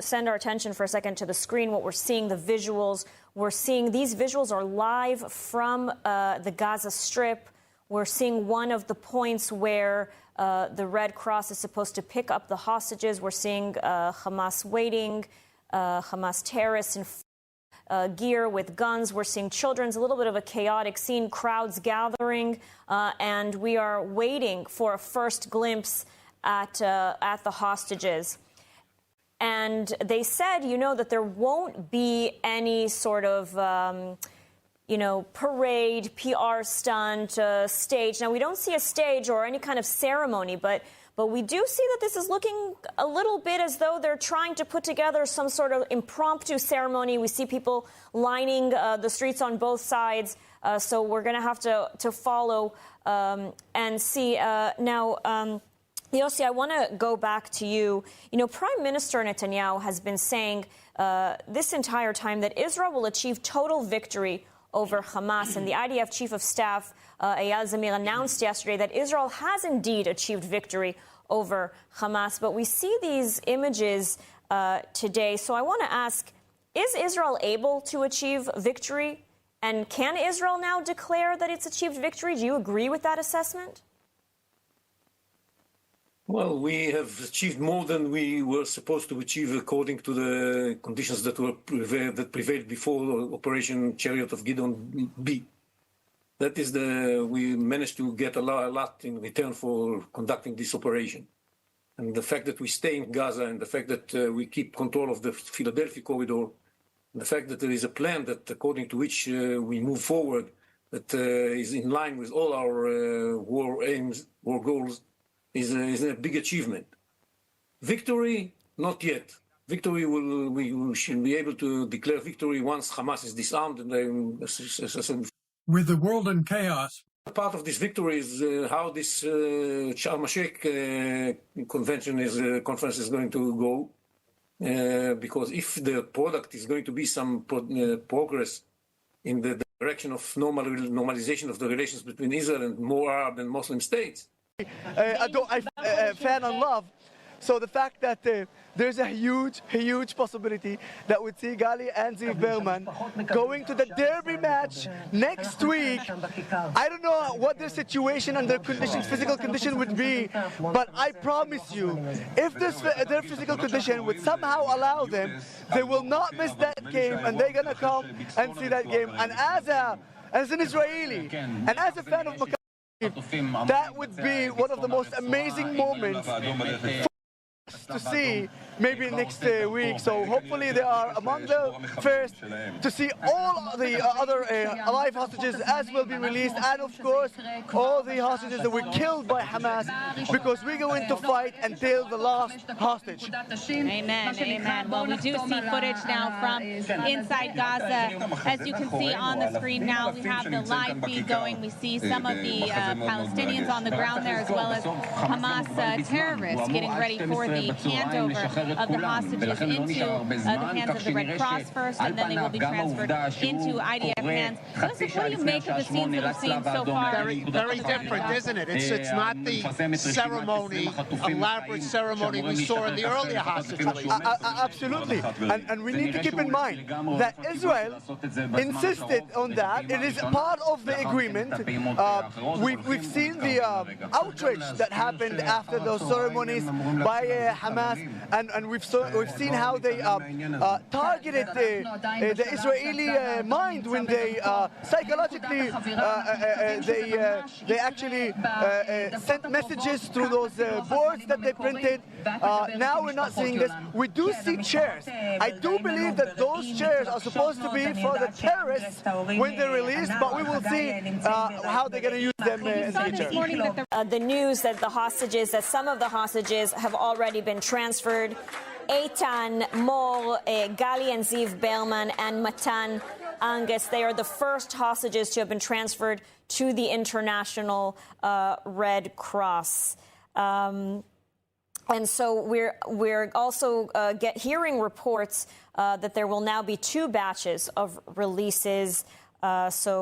send our attention for a second to the screen. What we're seeing, the visuals. We're seeing these visuals are live from the Gaza Strip. We're seeing one of the points where the Red Cross is supposed to pick up the hostages. We're seeing Hamas waiting, Hamas terrorists in gear with guns. We're seeing children. It's a little bit of a chaotic scene, crowds gathering, and we are waiting for a first glimpse at the hostages. And they said, that there won't be any sort of, parade, PR stunt, stage. Now, we don't see a stage or any kind of ceremony, but we do see that this is looking a little bit as though they're trying to put together some sort of impromptu ceremony. We see people lining the streets on both sides. So we're going to have to follow and see. Now, Yossi, I want to go back to you. Prime Minister Netanyahu has been saying this entire time that Israel will achieve total victory over Hamas. And the IDF Chief of Staff, Eyal Zamir, announced yesterday that Israel has indeed achieved victory over Hamas. But we see these images today. So I want to ask, is Israel able to achieve victory? And can Israel now declare that it's achieved victory? Do you agree with that assessment? Well, we have achieved more than we were supposed to achieve according to the conditions that prevailed before Operation Chariot of Gideon B. That is we managed to get a lot in return for conducting this operation. And the fact that we stay in Gaza and the fact that we keep control of the Philadelphia corridor, and the fact that there is a plan that according to which we move forward that is in line with all our war aims, war goals, is a big achievement. Victory, not yet. Victory we should be able to declare victory once Hamas is disarmed. And with the world in chaos. Part of this victory is how this Sharm el-Sheikh conference is going to go. Because if the product is going to be some progress in the direction of normalization of the relations between Israel and more Arab and Muslim states, fan and love. So the fact that there's a huge possibility that we'd see Gali and Ziv Berman going to the derby match next week. I don't know what their situation and their conditions, physical condition would be, but I promise you, if their physical condition would somehow allow them, they will not miss that game, and they're gonna come and see that game. And as an Israeli and as a fan of that would be one of the most amazing moments to see maybe next week. So hopefully they are among the first to see all the other alive hostages as will be released, and of course all the hostages that were killed by Hamas, because we're going to fight until the last hostage. Amen, amen. Well, we do see footage now from inside Gaza. As you can see on the screen now, we have the live feed going. We see some of the Palestinians on the ground there, as well as Hamas terrorists getting ready for the handover of the hostages into the hands of the Red Cross first, and then they will be transferred into IDF hands. Joseph, what do you make of the scenes that we've seen so far? Very different, isn't it? It's not the ceremony, elaborate ceremony we saw in the earlier hostage release. Absolutely. And we need to keep in mind that Israel insisted on that. It is part of the agreement. We've seen the outrage that happened after those ceremonies by Hamas, and we've seen how they targeted the Israeli mind when they psychologically they actually sent messages through those boards that they printed. Now we're not seeing this. We do see chairs. I do believe that those chairs are supposed to be for the terrorists when they're released, but we will see how they're going to use them in the future. The news that some of the hostages have already been transferred. Eitan, Mor, Gali and Ziv Berman, and Matan Angus. They are the first hostages to have been transferred to the International Red Cross. And so we're also hearing reports that there will now be 2 batches of releases. 10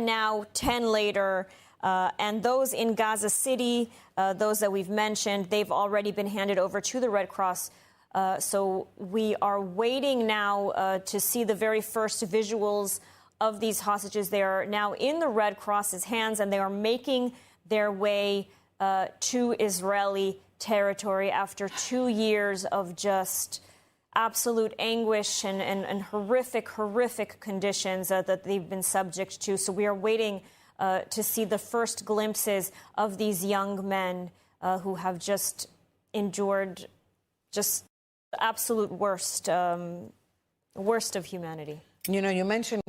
now, 10 later. And those in Gaza City, those that we've mentioned, they've already been handed over to the Red Cross. So we are waiting now to see the very first visuals of these hostages. They are now in the Red Cross's hands, and they are making their way to Israeli territory after 2 years of just absolute anguish and horrific conditions that they've been subject to. So we are waiting to see the first glimpses of these young men who have just endured just the absolute worst of humanity. You know, you mentioned